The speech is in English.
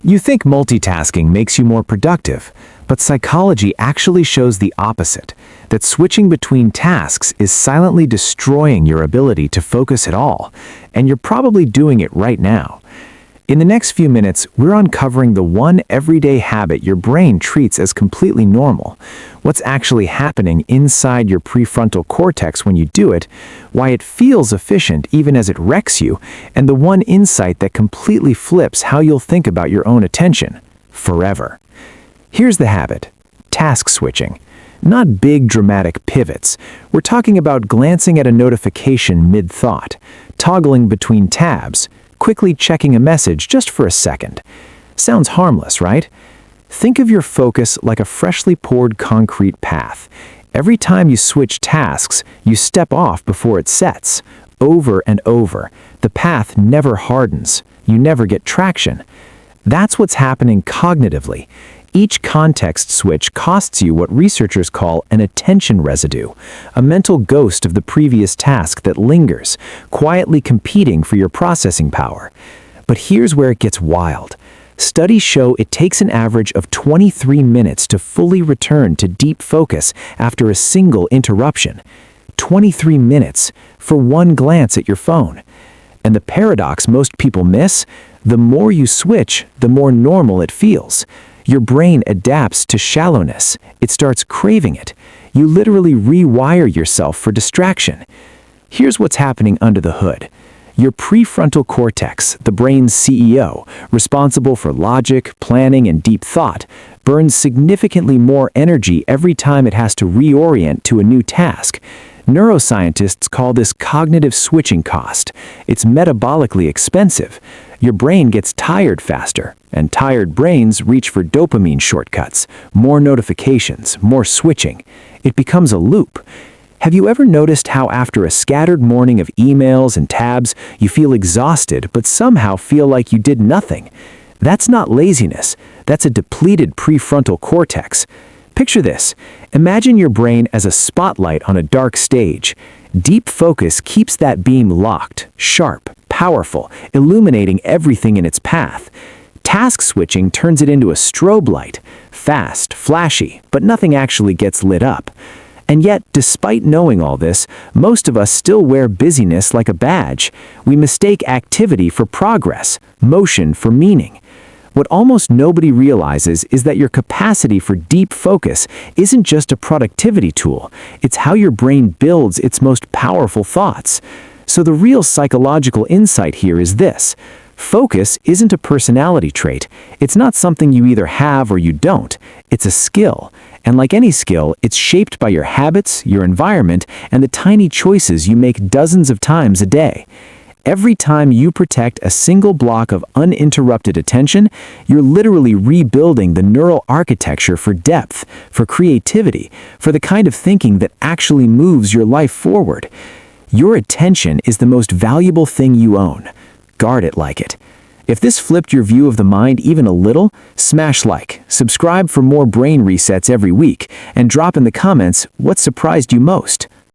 You think multitasking makes you more productive, but psychology actually shows the opposite, that switching between tasks is silently destroying your ability to focus at all, and you're probably doing it right now. In the next few minutes, we're uncovering the one everyday habit your brain treats as completely normal, what's actually happening inside your prefrontal cortex when you do it, why it feels efficient even as it wrecks you, and the one insight that completely flips how you'll think about your own attention, forever. Here's the habit: task switching. Not big dramatic pivots. We're talking about glancing at a notification mid-thought, toggling between tabs, quickly checking a message just for a second. Sounds harmless, right? Think of your focus like a freshly poured concrete path. Every time you switch tasks, you step off before it sets. Over and over. The path never hardens. You never get traction. That's what's happening cognitively. Each context switch costs you what researchers call an attention residue, a mental ghost of the previous task that lingers, quietly competing for your processing power. But here's where it gets wild. Studies show it takes an average of 23 minutes to fully return to deep focus after a single interruption. 23 minutes for one glance at your phone. And the paradox most people miss: the more you switch, the more normal it feels. Your brain adapts to shallowness. It starts craving it. You literally rewire yourself for distraction. Here's what's happening under the hood. Your prefrontal cortex, the brain's CEO, responsible for logic, planning, and deep thought, burns significantly more energy every time it has to reorient to a new task. Neuroscientists call this cognitive switching cost. It's metabolically expensive. Your brain gets tired faster, and tired brains reach for dopamine shortcuts, more notifications, more switching. It becomes a loop. Have you ever noticed how after a scattered morning of emails and tabs, you feel exhausted but somehow feel like you did nothing? That's not laziness. That's a depleted prefrontal cortex. Picture this. Imagine your brain as a spotlight on a dark stage. Deep focus keeps that beam locked, sharp, powerful, illuminating everything in its path. Task switching turns it into a strobe light, fast, flashy, but nothing actually gets lit up. And yet, despite knowing all this, most of us still wear busyness like a badge. We mistake activity for progress, motion for meaning. What almost nobody realizes is that your capacity for deep focus isn't just a productivity tool. It's how your brain builds its most powerful thoughts. So the real psychological insight here is this: focus isn't a personality trait. It's not something you either have or you don't. It's a skill. And like any skill, it's shaped by your habits, your environment, and the tiny choices you make dozens of times a day. Every time you protect a single block of uninterrupted attention, you're literally rebuilding the neural architecture for depth, for creativity, for the kind of thinking that actually moves your life forward. Your attention is the most valuable thing you own. Guard it like it. If this flipped your view of the mind even a little, smash like, subscribe for more brain resets every week, and drop in the comments what surprised you most.